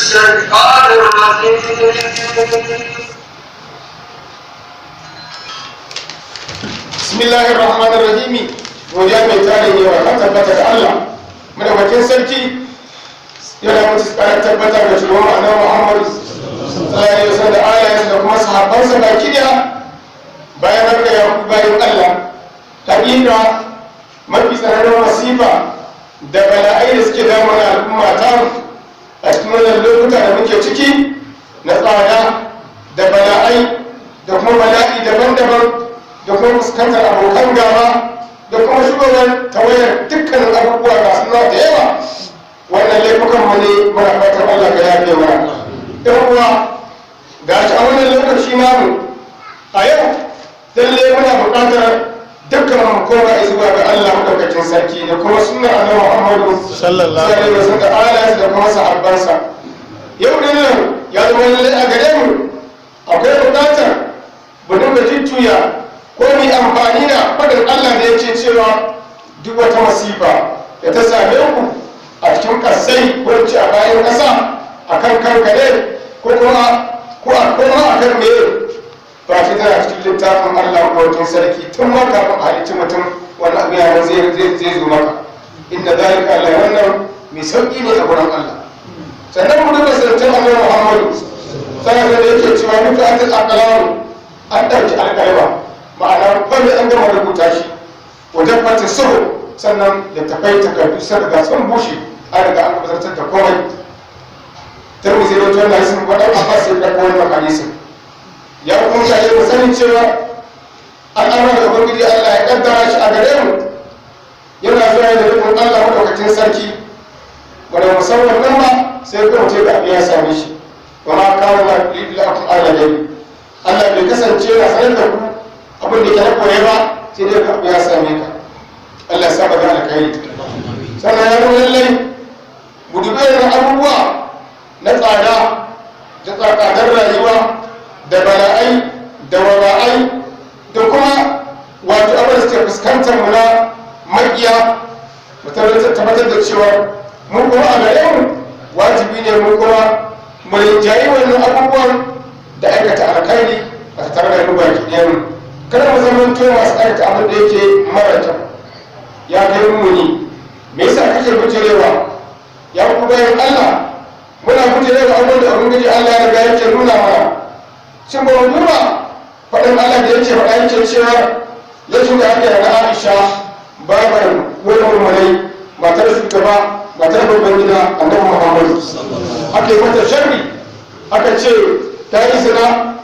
الشيطان الرجيم بسم الله الرحمن الرحيم godiya mai tarin yawa kan tabbata da Allah madaukakin sarki yana mutu tsara tabbata da shugaban annabi Muhammad sallallahu alaihi wasallam da ayayensa da kuma sahabbansa baki daya bayan haka ya ku bayan Allah hakika mafi tsananin masifa da bala'ai da suke damuna al'umma ta a cikin wannan lokuta da muke ciki na tsada da bala'ai da kuma bala'i daban-daban da kuma fuskantar abokan gaba da kuma shugaban tawayar dukkanin abubuwa ga suna da yawa wannan laifukan mu ne muna fatan Allah ga yafe mana ɗan uwa ga shi a wannan lokaci namu a yau lalle muna buƙatar dukkan mu koma zuwa ga Allah madaukakin sarki da kuma sunnar Annabi Muhammadu sallallahu alaihi wasallam da alayensa da kuma sahabbansa yau din nan ya zama lalle a gare mu akwai buƙatar mu dinga jujjuya ko mu amfani da fadin Allah da yake cewa duk wata masifa da ta same ku a cikin kasai ko a bayan kasa akan kankare ko kuma akan meye ba shi tana cikin littafin Allah ko sarki tun ma kafin halicci mutum wani abu ya zai zo maka inda zalika Allah wannan mai sauki ne a gurin Allah sannan mu duba sirrin Annabi Muhammadu sai da yake cewa duka al-aqlam an dauki alƙalma ma'ana kwanne an gama rubuta shi wajen fata saho sannan da tafai takardu sun riga sun bushe an riga an kusurtar da komai tarmizi da wajen na sun waɗanda abbas ya ɗarɓa wannan hadisin ya kuma shaye mu sanin cewa al'amura da ubangiji Allah ya ƙaddara shi a gare mu yana zuwa da rukun Allah madaukakin sarki wanda musamman nan ba sai kuma ce da abu ya same shi wa ma kawo na la'akun Allah dai Allah bai kasance na sanar da ku abin da ke na koya ba sai dai ka ya same ka Allah ya saba da alkhairi sannan ya nuna lallai mu dubi irin abubuwa na tsada da tsadar rayuwa da bala'ai da waba'ai da kuma wato abin da suke fuskantar mu na maƙiya mu tabbatar da cewa mu kuma a gare mu wajibi ne mu kuma mu rinjayi wannan abubuwan da aikata alkhairi a tattare da mu baki ɗayan mu kada mu zama to masu aikata abin da yake mara kyau ya kai muni me yasa kake bujirewa ya ku bayan Allah muna bujirewa abin da ubangiji Allah ya riga yake nuna mana shin ba mu duba faɗin Allah da yake faɗa yake cewa yake da ake da Aisha babar wani mulmulai matar shugaba matar babban gida Annabi Muhammad ake mata sharri aka ce ta yi zina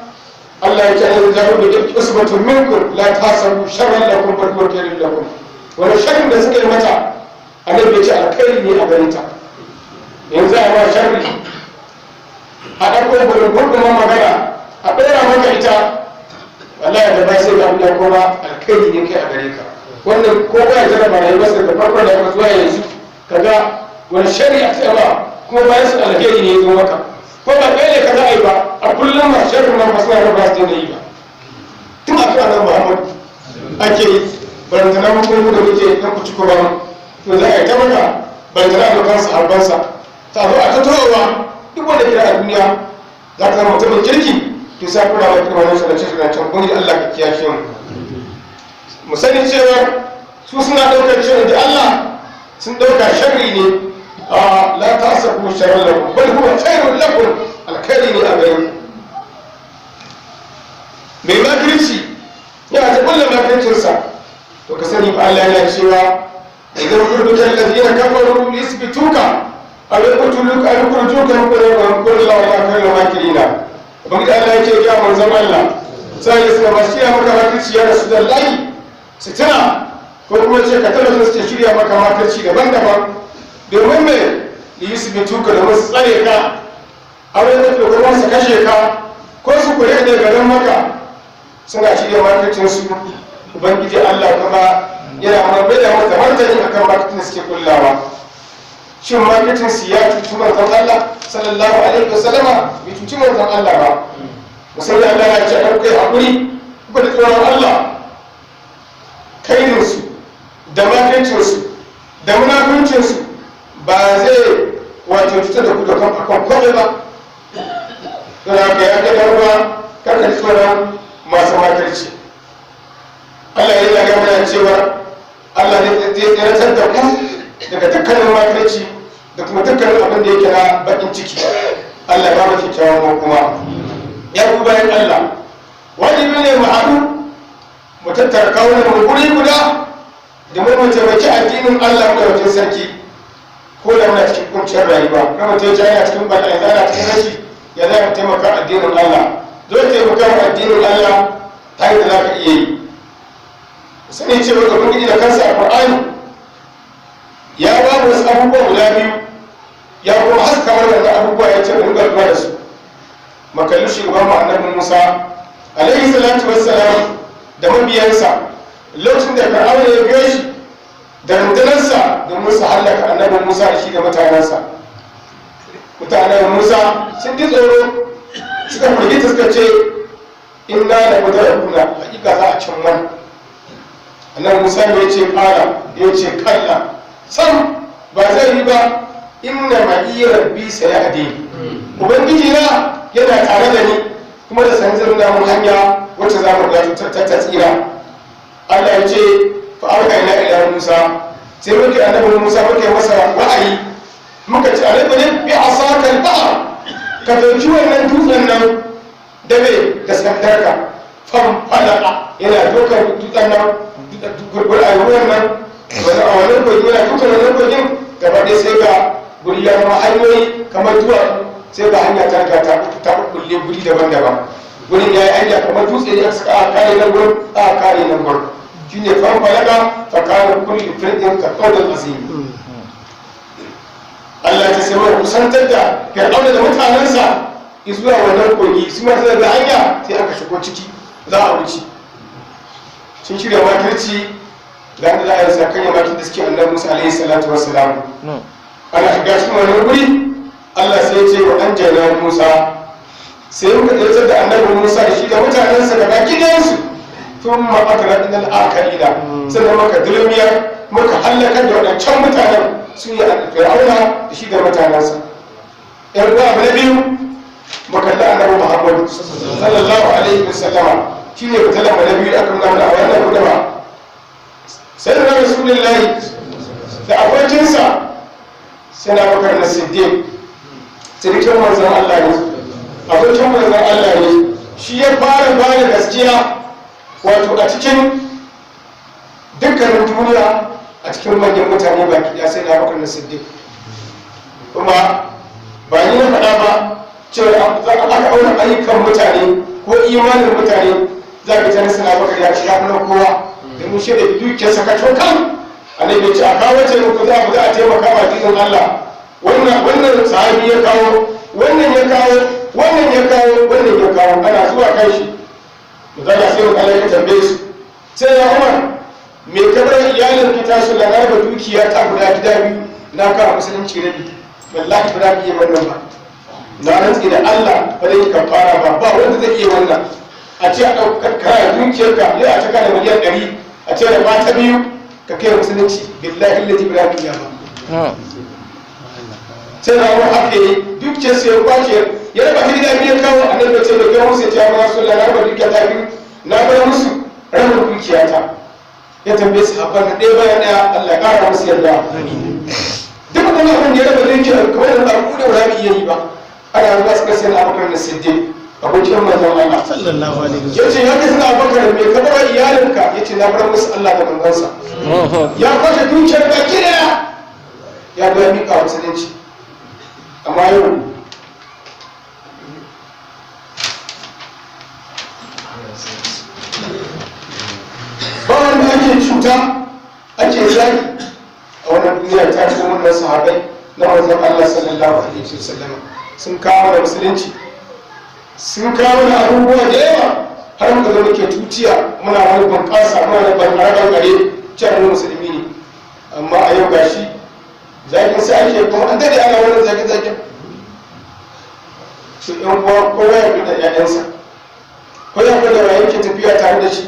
Allah ya ce jaru da usbatun minkum la tasabu sharran lakum bal huwa khairun lakum wani sharrin da suka yi mata annabi ya ce alkhairi ne a garin ta yanzu a ma sharri a ɗauko gurgurman magana a ɗora maka ita wallahi da ba sai ga abu kuma alkhairi ne kai a gare ka wannan ko ba ya jarraba ne ba sai da farko da ya zuwa yanzu kaga wani sharri a tsayawa kuma bayan su alkhairi ne ya zo maka ko ba kai ne ka za a yi ba a kullum ma shafin nan masu yana ba su daina yi ba tun a kan nan Muhammad ake yi barantana mutum da muke na kuci ko ba to za a yi ta maka barantana abokan sahabbansa ta zo a tattawa duk wanda kira a duniya za ka zama mutumin kirki to sai kula da kuma wannan sanace can kun da Allah ka kiyashe mu sani cewa su suna ɗaukar shirin da Allah sun ɗauka sharri ne la tasabu sharran lakum bal huwa khairun lakum alkhairi ne a gare mai makirci yana ta kulle makircinsa to ka sani ba Allah yana cewa idan kurdukan ladina kafaru lisbituka aw yaqtuluka aw yukhrijuka min qur'an la yakunu makirina ubangiji Allah yake ya manzon Allah sai ya saka basiya maka makirci ya rasulullahi sitina ko kuma ce ka tabbata su shirya maka makirci daban-daban domin mai yi su bitu ka da wasu tsare ka aure da ke kuma su kashe ka ko su kure ne garin maka suna shirya markacin su ubangiji Allah kuma yana marbe da wata martani akan markacin da suke kullawa shin markacin su ya cuci manzon Allah sallallahu alaihi wasallama bai cuci manzon Allah ba musamman Allah ya ce ɗan kai haƙuri kuma da tsoron Allah kairinsu da markacinsu da munafuncinsu ba zai wato cutar da ku da kan kome ba. Don haka ya ga ɗan karka tsoron masu matarci. Allah ya yi mana cewa Allah ne zai tsiratar da ku daga dukkanin matarci da kuma dukkanin abin da yake na bakin ciki. Allah ya ba mu kyakkyawan kuma. Ya ku bayan Allah, wajibi ne mu haɗu mu tattara kawunan mu guri guda domin mu taimaki addinin Allah da wajen sarki. Ko da muna cikin kuncin rayuwa, kama ta yi yana cikin bala'i, yana cikin rashi, ya za mu taimaka addinin Allah. Dole taimaka wa addinin Allah ta yi da za ka iya yi. Sani cewa ga Ubangiji da kansa a Qur'ani ya ba mu wasu abubuwa guda biyu, ya kuma haska wannan abubuwa ya ce mu riga lura da su. Makalli shugaban mu annabi Musa alaihi salatu wassalam da mabiyansa lokacin da Fir'auna ya biyo shi da rundunarsa domin su hallaka annabi Musa da shi da mutanensa. Mutanen Musa sun ji tsoro suka firgita suka ce inna la mudrakuna, hakika za a cin mana. Annabi Musa ya ce kala, ya ce kalla, sam ba zai yi ba, inna ma'i rabbi sayahdi, ubangiji na yana tare da ni kuma da sanin zai mun hanya wacce za mu ga ta tsira. Allah ya ce fa auka ila Musa, sai muke annabi Musa muke masa wa'ayi, muka ce annabi ne bi asaka al-bahr, ka dauki wannan dutsen nan da me da sandarka, fam falaka yana dokar dutsen nan gurgur a ruwan nan wani a wannan kogin yana tukar wannan kogin gaba ɗaya sai ga guri ya zama hanyoyi kamar duwatsu, sai ga hanya ta riga ta kulle guri daban-daban. Gurin ya yi hanya kamar dutse ne a kare nan gurin a kare nan gurin. Shi ne fan balaga tsakanin kulli firdin ka kawai azimi. Allah ta sai mai kusantar da Fir'auna da mutanensa zuwa wannan kogi, su ma da hanya sai aka shigo ciki za a wuce. Sun shirya makirci da an da za a yi sakanya makin da suke annabi Musa alaihi salatu wassalam. Ana shiga cikin wani guri, Allah sai ya ce wa an jana Musa, sai muka tsirtar da annabi Musa da shi da mutanensa da baki ɗayansu tun ma'akara ɗin al'akalina, sannan muka dulmiyar muka hallakar da waɗancan mutanen su yi a Fir'auna da shi da mutanensa. ‘Yan uwa abu na biyu, muka da annabi Muhammadu sallallahu alaihi wasallama, shi ne fitalar na biyu da aka nuna mana a wannan gudama. Sai da Rasulullahi da abokinsa sai na bakar na Siddiq, sirikin manzon Allah ne, abokin manzon Allah ne, shi ya fara ba da gaskiya wato a cikin dukkanin duniya, a cikin manyan mutane baki ɗaya sai na bakar na Siddiq. Kuma ba ni na faɗa ba cewa aka auna ayyukan mutane ko imanin mutane za ka tana suna bakar ya ci yafi na kowa da mun shaida da dukiyarsa ka cokan annabi ya ce a kawo ce muku za a taimaka wa dinin Allah. Wannan sahabi ya kawo, wannan ya kawo, wannan ya kawo, wannan ya kawo, ana zuwa kai shi misali sai mu kallon ka tambaye su sai ya Umar me kabar iyalin ki taso da raba dukiya ta guda gida biyu na kawo musulunci rabi, wallahi ba za ki iya wannan ba, na rantsi da Allah ba zai ka fara ba wanda zai iya wannan. A ce a ɗaukar kaya dukiyarka yau a cika da miliyan 100 a ce da mata biyu ka kai musulunci, billahi lati ba za ki iya ba. Sai na wani haka yi dukiyar sai ya kwace ya raba gida biyu kawo a nan da ce da kai musu ya ce ya mara sulla na raba dukiya ta biyu na bar musu rabin dukiya ta. Ya tambaye su haɓar da ɗaya bayan ɗaya Allah ya ƙara musu yarda. Duk wani abin da ya raba dukiyar kamar da abu da ba iya yi ba. Ana ruwa suka sai na abokan da Siddiq abokin manzon Allah sallallahu alaihi wasallam. Yace ya kasu Abubakar me ka bar iyalinka, yace na bar musu Allah da manzansa. Ya kwashe dukiyar baki ɗaya ya ga miƙa musulunci. Amma yau ba wanda ake cuta ake zagi a wannan duniya ta cikin wannan sahabai na manzon Allah sallallahu alaihi wasallam. Sun kawo da musulunci, sun kawo da abubuwa da yawa har muka zo muke tutiya muna wani bunƙasa muna da banƙarar gare cewa musulmi ne. Amma a yau gashi zagin sai ake kuma an dade ana wani zage-zagen su yan uwa kowa ya fi da ƴaƴansa, ko ya fi da yake tafiya tare da shi,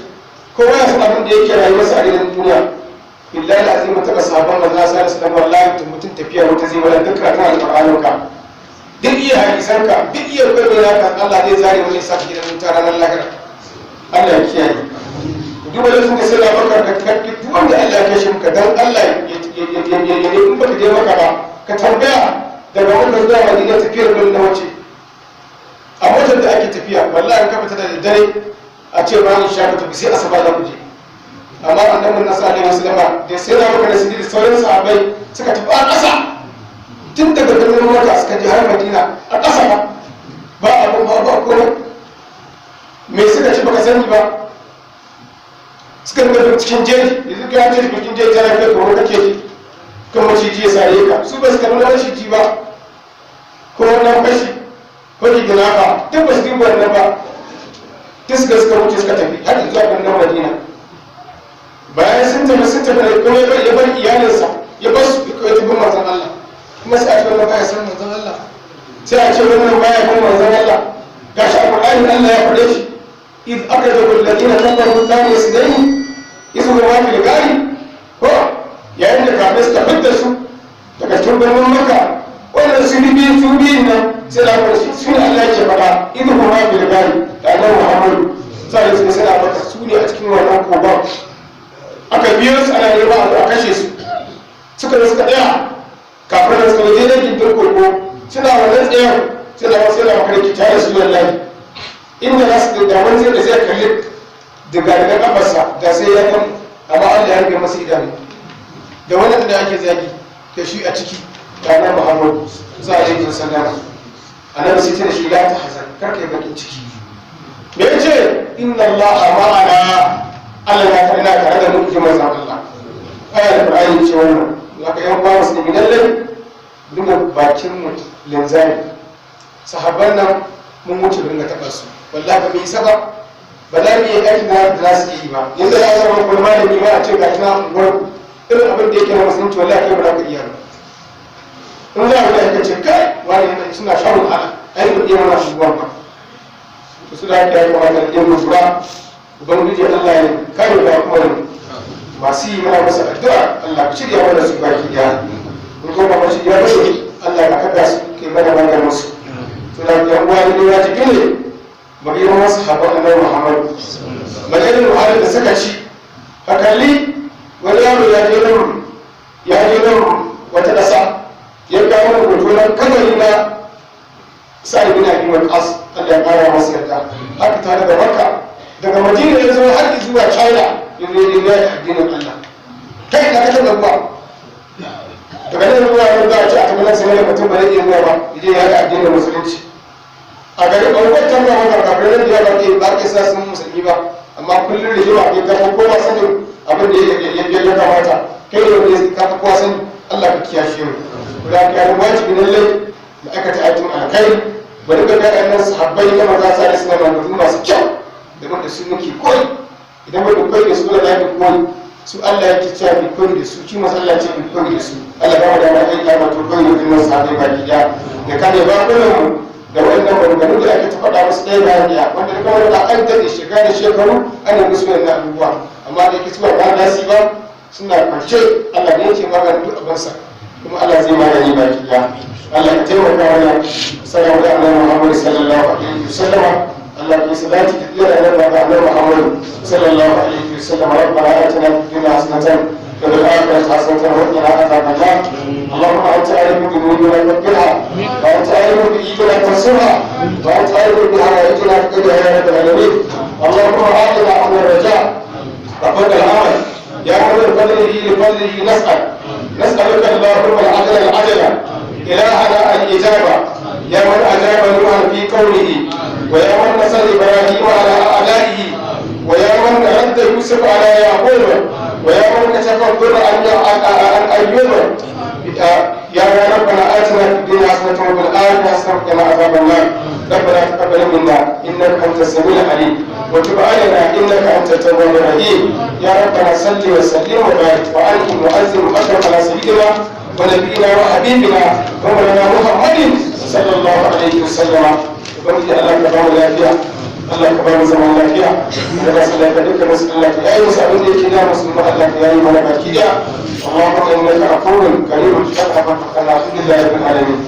kowa ya san abin da yake rayuwarsa a gidan duniya. billahi azim ta sahabban manzo sallallahu alaihi wasallam wallahi mutum tafiya wata zai wala duk karatun alqur'anin ka duk iya hadisan ka duk iya bayyana ka Allah zai zare wani sa gidan wuta ranar lahira Allah ya kiyaye duk wanda sun sai da bakar da kake duk wanda Allah ya kashe ka dan Allah ya in baka je maka ba ka tambaya daga wannan zuwa Madina tafiyar bin na wace a motar da ake tafiya wallahi ka fita da dare a ce ba in sha tafi sai asaba da kuje amma annabi sallallahu alaihi wasallam da sai da baka da siddi sauran sahabbai suka tafi a ƙasa tun daga birnin Makka suka je har Madina a ƙasa ba abun ba komai me suka ci baka sani ba suka ga cikin jeji yanzu ka ce cikin jeji tana kai ko kake ji kan maciji ya sare ka su ba su karɓi wani shi ba ko wannan fashi ko gina ba duk ba su duba wannan ba duk suka wuce suka tafi har zuwa birnin Madina bayan sun tafi da kuma ya bar iyalinsa ya bar su ya tafi manzon Allah kuma sai a ce wannan baya san manzon Allah sai a ce wannan baya san manzon Allah gashi alqur'ani Allah ya faɗe shi id akhrajahu alladhina kafaru thani yasdaini idh huwa fil gari ko yayin da kafin suka fitar su daga cikin birnin Makka wannan su biyun nan sai da shi su ne Allah ke faɗa idh huwa fil gari da annabi Muhammad sai su sai da faɗa su ne a cikin wannan kogon aka biyo su ana nema a kashe su suka da suka ɗaya kafin da suka waje da gindin kogo suna wannan tsayen suna wasu yana makarki tare su lallahi inda za su da wani da zai kalli daga kafarsa da sai ya kan amma Allah ya rage masa idanu da wannan da ake zagi da shi a ciki ranar Muhammad za a yi sallama annabi sai ta shi la ta hazan karka yi bakin ciki me yace inna Allah ma'ana Allah ya karina tare da mu jama'a Allah ayar Qur'ani ce wannan laka yan ba musulmi lalle dinga bakin mu linzami sahabban nan mun wuce dinga taba su wallahi ba mu yi saba ba za mu yi aiki da za su yi ba yanzu ya zama kuma malami ba a ce ga kina unguwar irin abin da yake na musulunci wallahi kai ba za ka iya ba in za a wuce ka ce kai wani yana suna shan wahala ai ba iya mana shugaban ba to su da ake yi kamata da yin mutura ubangiji Allah ya kare da kuma masu yi mana masa addu'a Allah ka shirya mana su baki daya in ko ba shi ya bace Allah ka kada su ke mana maganin su to da yan uwa ne ya tafi ne magana wasu haɓar annabi Muhammad maganin wahalar da suka ci hakalli wani yaro ya je nan wata ƙasa ya kawo hoto na kabari na sa'id bin abi waqas Allah ya ƙara masa yarda haka tare da Makka daga Madina ya zo har zuwa China ya zo ya addinin Allah kai na kace babba daga nan zuwa yau za a ci a tabbatar sai mutum ba zai iya zuwa ba idan ya ga addinin musulunci a garin ɓangaren can ba wata kafin da ba ke sa sun musulmi ba amma kullum da yawa ke kafa kowa sanin abin da ya kamata kai da wanda ya kafa kowa sani Allah ka kiyashe mu da ka yi wajibi lallai da aikata aikin alkai bari ga ɗayan sahabbai na maza sa da suna maganganu masu kyau da wanda su muke koyi idan wanda koyi da su da lafi koyi su Allah ya cewa bi koyi da su ki masu Allah ce bi koyi da su Allah ba da mai aika ba to koyi da wannan sahabbai baki daya da kane ba kullum da wannan maganganu da ake ta faɗa musu ɗaya bayan ɗaya wanda da kawai da an daɗe shekara da shekaru ana musu wannan abubuwa amma da yake cewa ba nasi ba suna kwance Allah ne yake magana duk abinsa kuma Allah zai magani baki ɗaya Allah ya taimaka mana sallallahu da annabi Muhammad sallallahu alaihi wasallam Allah ya salati da dira da annabi Muhammad sallallahu alaihi wasallam rabbana atina fid dunya hasanatan wa fil akhirati hasanatan wa qina adhaban nar اللهم انت عالم بذنوبنا فاغفرها وانت عالم بايدنا فانصرها وانت عالم بحوائجنا فقدها يا رب العالمين اللهم اعطنا امر الرجاء وقد العمل يا رب بفضله لفضله نسالك اللهم العدل العدل الهنا الاجابه يا من اجاب نوحا في قوله ويا من نصر ابراهيم على اعدائه ويا من رد يوسف على يعقوب ويا من كشف الضر عن ايوب يا ربنا آتنا في الدنيا حسنة وفي الآخرة حسنة وقنا عذاب النار ربنا تقبل منا إنك أنت السميع العليم وتب علينا إنك أنت التواب الرحيم يا ربنا صل وسلم وبارك وأنعم وأنزل وأكرم على سيدنا ونبينا وحبيبنا ومولانا محمد صلى الله عليه وسلم وبارك الله كرم الأنبياء Allah ka ba mu zaman lafiya da ba su lafiya dukkan nasu Allah ka yayi musu abin da yake da musu ma Allah ka yayi mana baki daya Allahumma innaka afuwun karimun shakka fa kana alhamdulillahi rabbil alamin.